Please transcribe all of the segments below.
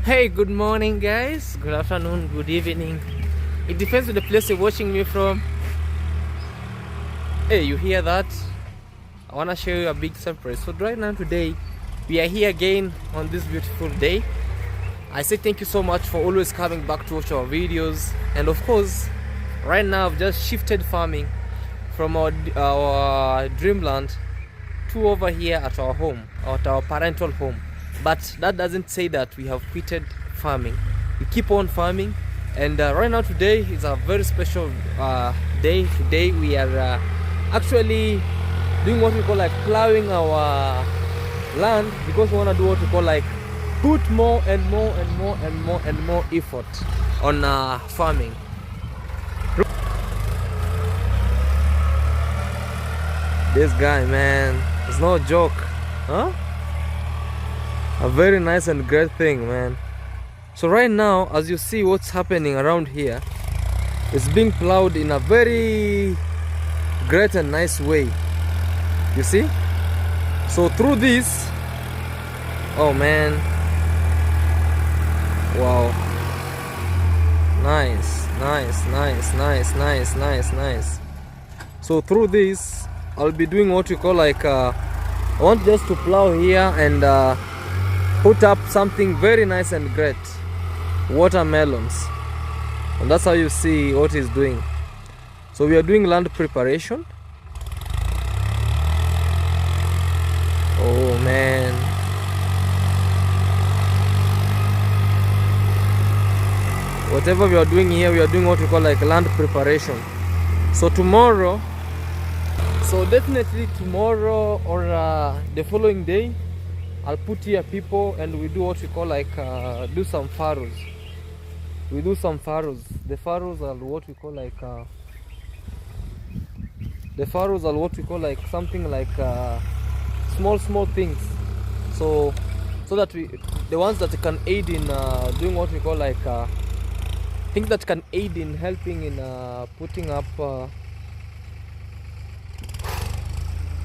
Hey, good morning, guys. Good afternoon, good evening. It depends on the place you're watching me from. Hey, you hear that? I want to show you a big surprise. So right now today, we are here again on this beautiful day. I say thank you so much for always coming back to watch our videos. And of course, right now I've just shifted farming from our dreamland to over here at our home, at our parental home. But that doesn't say that we have quitted farming. We keep on farming, and right now today is a very special day. Today we are actually doing what we call like plowing our land, because we want to do what we call like put more and more and more and more and more effort on farming. This guy, man, it's no joke, huh? A very nice and great thing, man. So right now, as you see what's happening around here, it's being plowed in a very great and nice way. You see? So through this, oh man, wow, nice. So through this, I'll be doing what we call like I want just to plow here and put up something very nice and great, watermelons. And that's how you see what he's doing. So we are doing land preparation. Oh man, whatever we are doing here, we are doing what we call like land preparation. So tomorrow, so definitely tomorrow or the following day, I'll put here people and we do what we call like do some furrows. We do some furrows. The furrows are what we call like something like small things. So that the ones that can aid in doing what we call like things that can aid in helping in putting up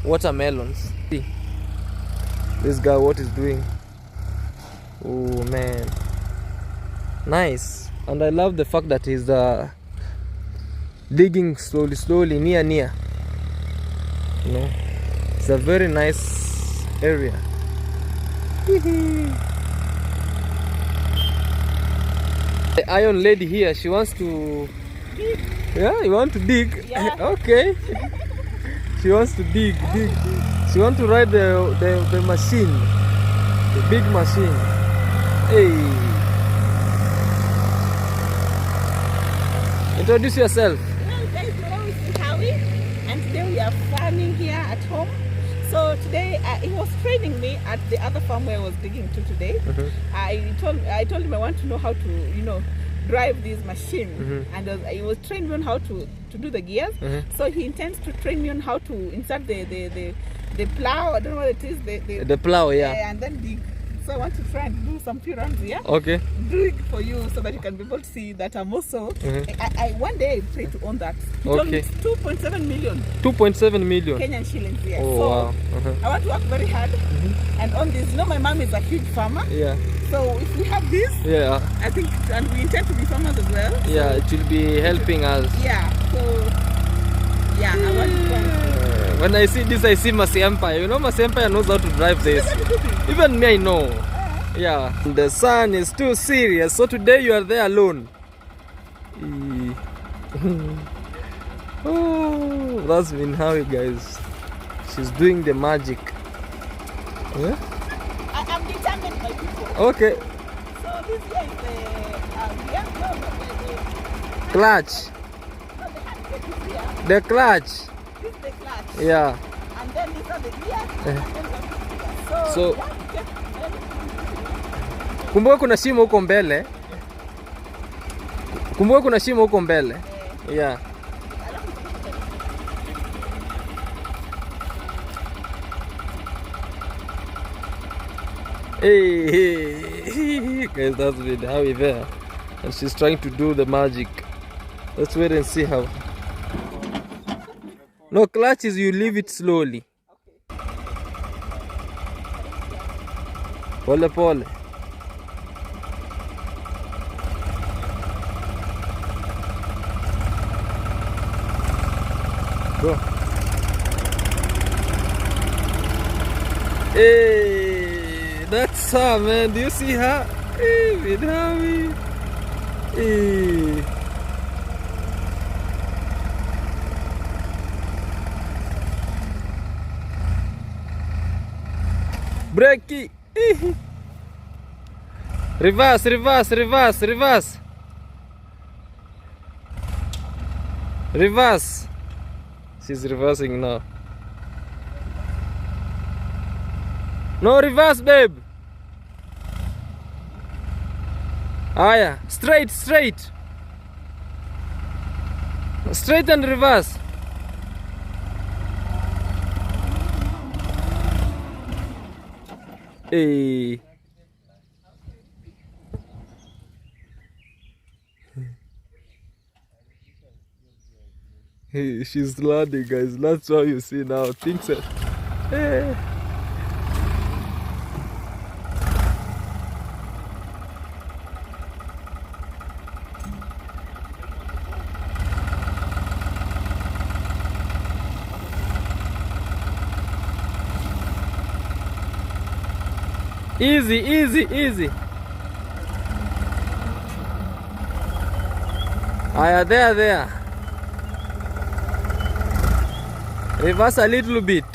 watermelons. See this guy what he's doing. Oh man, nice. And I love the fact that he's digging slowly, near. You know, it's a very nice area. The iron lady here, she wants to dig. Yeah, you want to dig? Yeah. Okay. She wants to dig. She wants to ride the machine, the big machine. Hey, introduce yourself. Well, guys, my name is Howie, and today we are farming here at home. So today he was training me at the other farm where I was digging to today. I told him I want to know how to, drive this machine, and he was trained me on how to do the gears. So he intends to train me on how to insert the plow. I don't know what it is. The plow, yeah. And then dig. So I want to try and do some few runs here. Okay. Do it for you so that you can be able to see that I'm also. I one day I pray to own that. He told me it's 2.7 million. 2.7 million Kenyan shillings here. Oh, so wow. I want to work very hard and on this. My mom is a huge farmer. Yeah. So if we have this, yeah, I think, and we intend to be farmers as well. Yeah, so it will be helping us. Yeah. So yeah, I want to try. When I see this, I see Masi Empire. Masi Empire knows how to drive this. Even me, I know. Yeah. The sun is too serious, so today you are there alone. Oh, that's been Howie, guys. She's doing the magic. Yeah? I'm determined by people. Okay. So this here is the clutch. No, the hand brake is here. The clutch. This is the clutch. Yeah. And then these are the gears. And then the gears. So kumbuka kuna shimo huko mbele. Kumbuka kuna shimo huko mbele. Yeah. Hey, guys, that's been Howie there, and she's trying to do the magic. Let's wait and see how. No, clutch is you leave it slowly. Pole pole. Go. Hey, that's her, man. Do you see her? Hey, with Harvey. Hey. Breaky. Reverse, reverse, reverse, reverse. Reverse. She's reversing now. No reverse, babe. Ah, yeah. Straight, straight. Straight and reverse. Hey. Hey, she's landing, guys. That's what you see now. Things are... Hey. Easy, easy, easy. Aya, there. Reverse a little bit.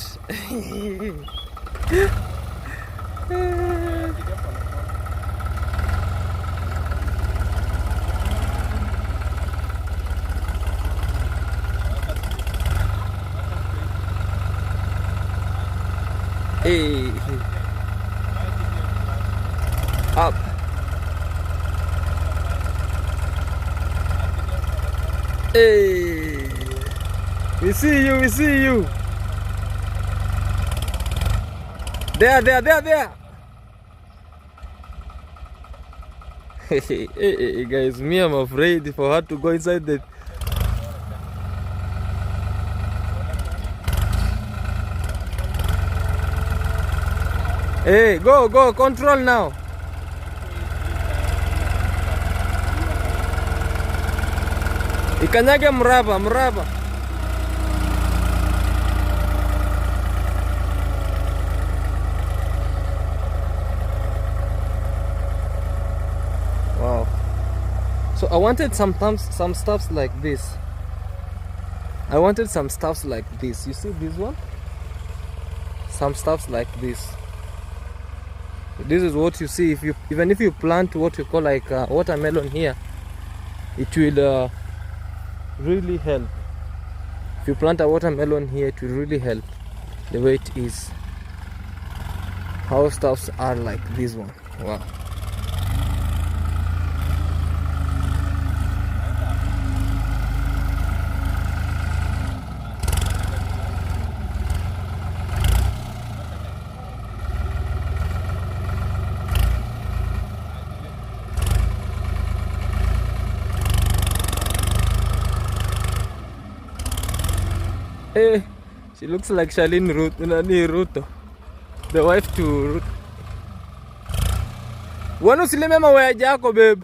Hey. Up. Hey. We see you, we see you. There. Hey, guys, me, I'm afraid for her to go inside the... Hey, go, control now. Ikanyage mraba. Wow. So I wanted some stuffs like this. You see this one? Some stuffs like this. This is what you see even if you plant what you call like watermelon here, it will really help. If you plant a watermelon here, it will really help the way it is. How stuffs are like this one. Wow. Hey, she looks like Charlene Ruto, the wife to Ruto. Wanu sileme mawe jako, babe.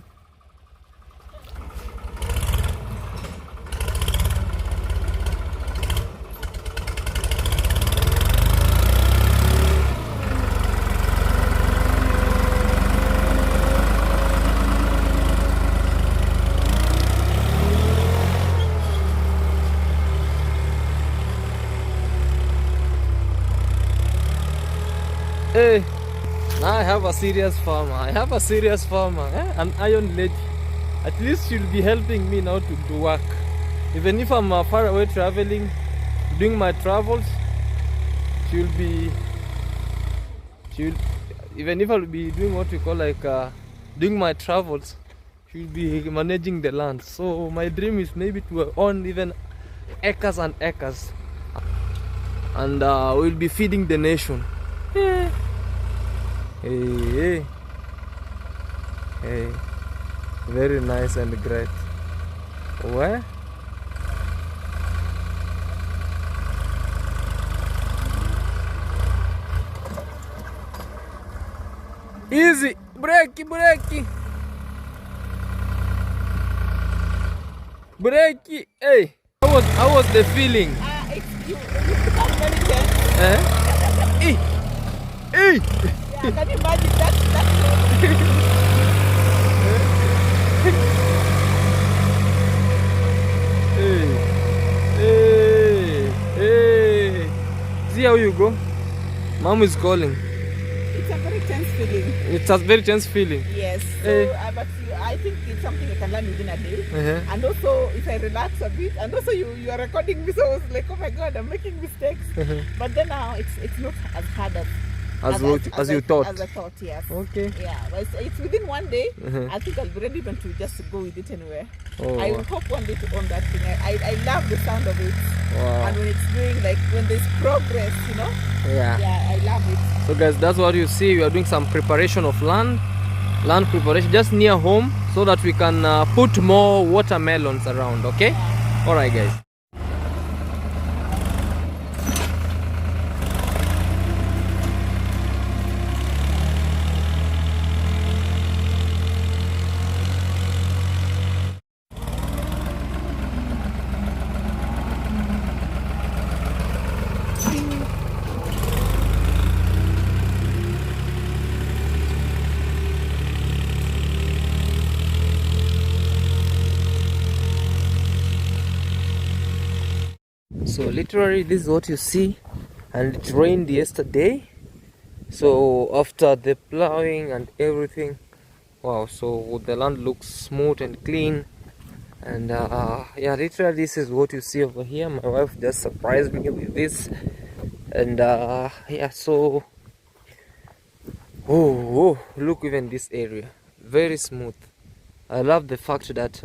Hey, now I have a serious farmer. An iron lady. At least she'll be helping me now to work. Even if I'm far away traveling, doing my travels, even if I'll be doing what we call like doing my travels, she'll be managing the land. So my dream is maybe to own even acres and acres, and we'll be feeding the nation. Yeah. Hey, very nice and great. Where? Easy, breaky. Hey, how was the feeling? It you become very tense. Hey, hey. Yeah, can you imagine that? Hey, hey. See how you go? Mom is calling. It's a very tense feeling. It's a very tense feeling. Yes. Hey. So, but I think it's something I can learn within a day. And also, if I relax a bit, and also you are recording me, so I was like, oh my God, I'm making mistakes. But then now it's not as hard as you thought. As I thought, yes. Okay. Yeah, but it's within one day. I think I'll be ready even to just go with it anywhere. Oh, I hope one day to own that thing. I love the sound of it. wow. And when it's doing, like, when there's progress, you know? Yeah. Yeah, I love it. So guys, that's what you see. We are doing some preparation of land preparation just near home so that we can put more watermelons around. Okay. Yeah. All right, guys. So literally this is what you see, and it rained yesterday, so after the plowing and everything, wow, so the land looks smooth and clean. And yeah, literally this is what you see over here. My wife just surprised me with this. And yeah, so oh, look, even this area very smooth. I love the fact that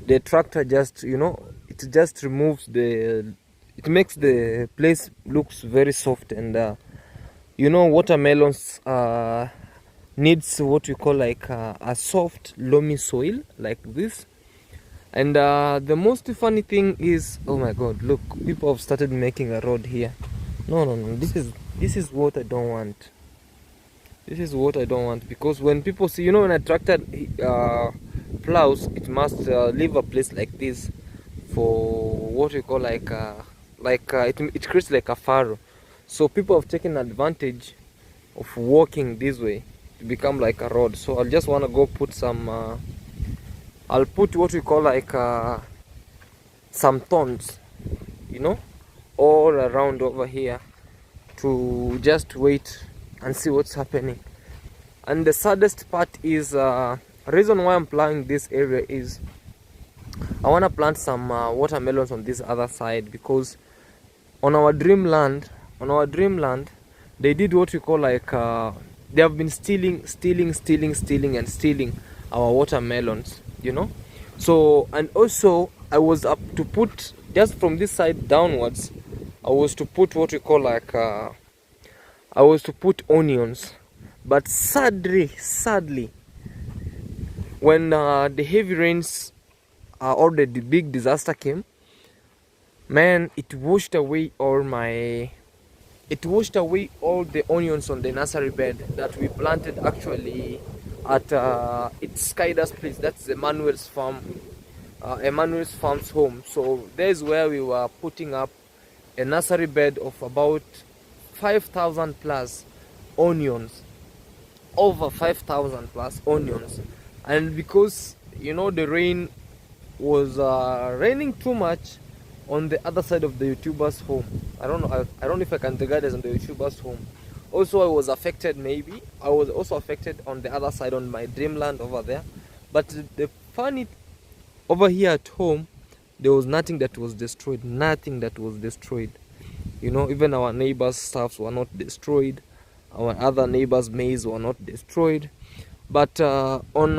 the tractor just, you know, it just removes it makes the place looks very soft. And you know, watermelons needs what we call like a soft loamy soil like this. And the most funny thing is, oh my God, look, people have started making a road here. No, this is what I don't want. This is what I don't want, because when people see, you know, when a tractor plows, it must leave a place like this for what we call like it creates like a furrow. So people have taken advantage of walking this way to become like a road. So I'll just want to go put some I'll put what we call like some thorns, you know, all around over here to just wait and see what's happening. And the saddest part is reason why I'm plowing this area is I want to plant some watermelons on this other side, because on our dreamland they did what we call like they have been stealing our watermelons, you know. So, and also I was up to put, just from this side downwards, I was to put what we call like I was to put onions. But sadly when the heavy rains or the big disaster came, man, it washed away all the onions on the nursery bed that we planted actually at it's Skydar's place. That's Emmanuel's farm, Emmanuel's farm's home. So there's where we were putting up a nursery bed of about 5,000 plus onions, over 5,000 plus onions. And because, you know, the rain was raining too much on the other side of the YouTuber's home. I don't know if I can regard it as on the YouTuber's home. Also, I was affected. Maybe I was also affected on the other side, on my dreamland over there. But the funny, over here at home, there was nothing that was destroyed. Nothing that was destroyed. You know, even our neighbors' stuffs were not destroyed. Our other neighbors' maize were not destroyed. But on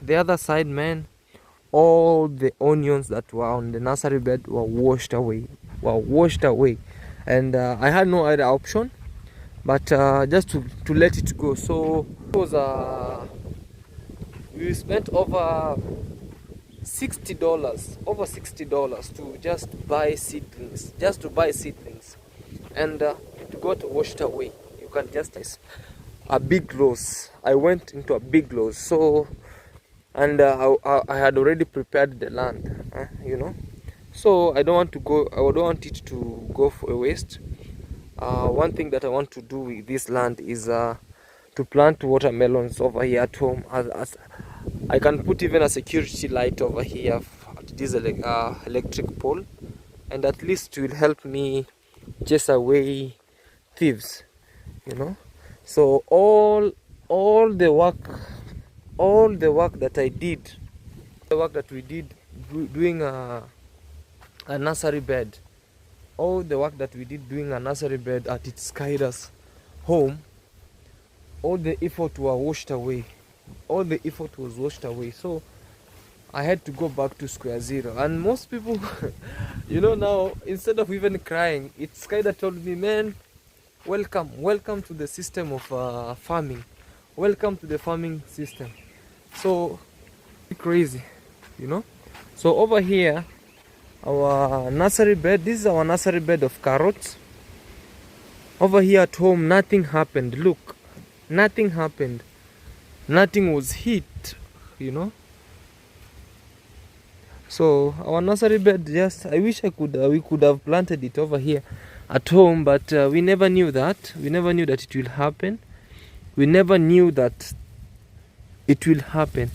the other side, man, all the onions that were on the nursery bed were washed away. And I had no other option but just to let it go. So it was we spent over $60 to just buy seedlings, and it got washed away. You can just a big loss. I went into a big loss. So, and I had already prepared the land, you know. So I don't want it to go for a waste. One thing that I want to do with this land is to plant watermelons over here at home. As I can put even a security light over here at this electric pole, and at least it will help me chase away thieves, you know. So all the work that I did, the work that we did doing a nursery bed, all the work that we did doing a nursery bed at its Skyda's home, all the effort were washed away. All the effort was washed away. So I had to go back to square zero. And most people, you know, now instead of even crying, it's kind of told me, man, welcome to the system of farming. Welcome to the farming system. So crazy, you know. So over here, our nursery bed, this is our nursery bed of carrots. Over here at home, nothing happened. Look, nothing happened. Nothing was hit, you know. So our nursery bed, just I wish we could have planted it over here at home, but we never knew that. We never knew that it will happen. We never knew that it will happen.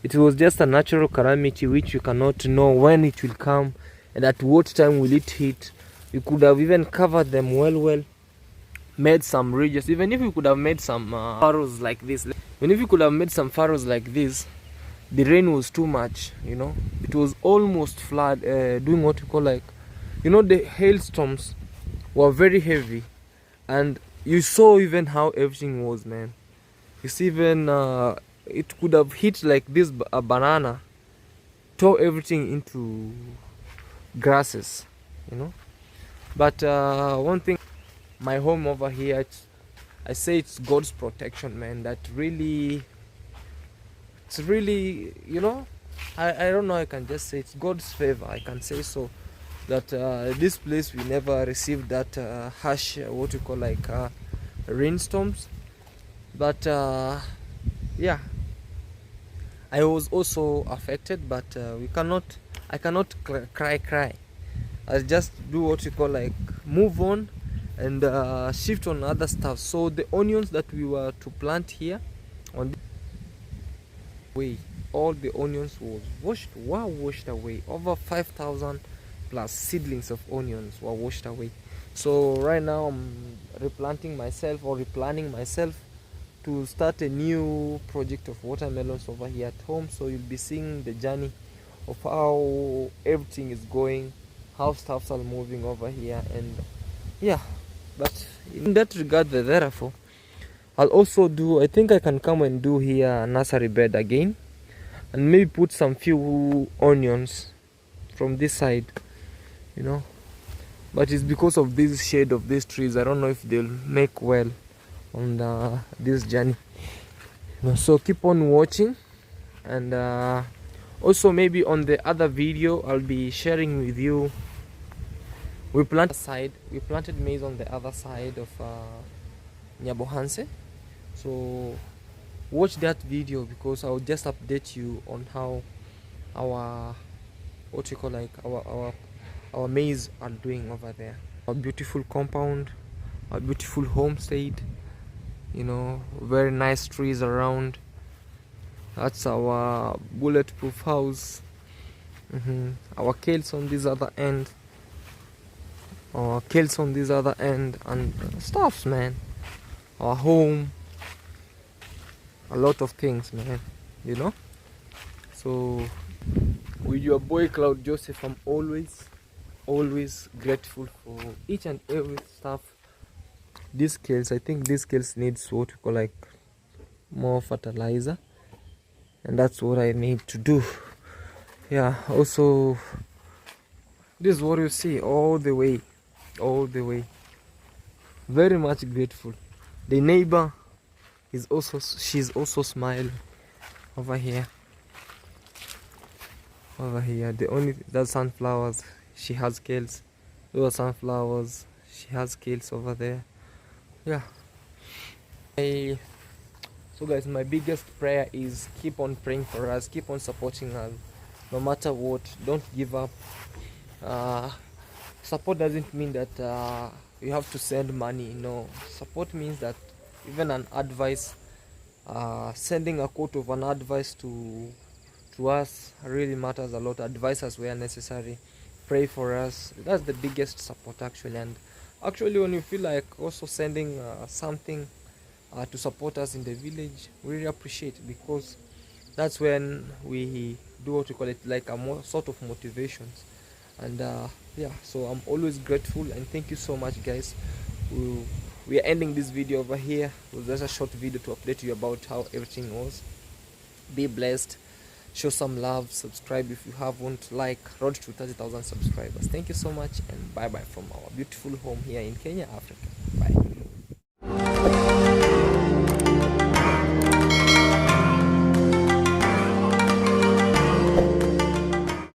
It was just a natural calamity which you cannot know when it will come and at what time will it hit. We could have even covered them well, made some ridges. Even if we could have made some furrows like this, even if we could have made some furrows like this, the rain was too much, you know. It was almost flood, doing what we call like, you know, the hailstorms were very heavy, and you saw even how everything was, man. You see, even it could have hit like this a banana, tore everything into grasses, you know. But one thing, my home over here, I say it's God's protection, man. That really, it's really, you know, I don't know, I can just say it's God's favor, I can say so. That this place, we never received that harsh, what you call like rainstorms. But yeah, I was also affected, but I cannot cry. I just do what you call like move on and shift on other stuff. So the onions that we were to plant here on this way, all the onions were washed away. Over 5,000 plus seedlings of onions were washed away. So right now I'm replanting myself, or replanning myself, to start a new project of watermelons over here at home. So you'll be seeing the journey of how everything is going, how stuffs are moving over here. And yeah, but in that regard, therefore I'll also do, I think I can come and do here a nursery bed again, and maybe put some few onions from this side, you know. But it's because of this shade of these trees, I don't know if they'll make well on this journey, you know. So keep on watching, and also maybe on the other video I'll be sharing with you, we planted maize on the other side of Nyabohanse. So watch that video, because I'll just update you on how our, what you call like our maize are doing over there. A beautiful compound, a beautiful homestead, you know, very nice trees around. That's our bulletproof house. Our kales on this other end, and stuffs, man. Our home, a lot of things, man, you know. So with your boy Claude Joseph, I'm always grateful for each and every stuff. These kales, I think these kales needs what we call like more fertilizer, and that's what I need to do. Yeah, also this is what you see all the way. Very much grateful. The neighbor is also, she's also smiling over here. The sunflowers, she has kales. Those sunflowers, she has kales over there. Yeah. So guys, my biggest prayer is keep on praying for us, keep on supporting us no matter what. Don't give up. Support doesn't mean that you have to send money. No, support means that even an advice, sending a quote of an advice to us really matters a lot. Advice as where necessary, pray for us. That's the biggest support actually. And actually, when you feel like also sending something to support us in the village, we really appreciate it, because that's when we do what we call it, like a more sort of motivations. And yeah, so I'm always grateful, and thank you so much, guys. We are ending this video over here. It was just a short video to update you about how everything was. Be blessed, show some love, subscribe if you haven't, like road to 30,000 subscribers. Thank you so much, and bye bye from our beautiful home here in Kenya, Africa. Bye.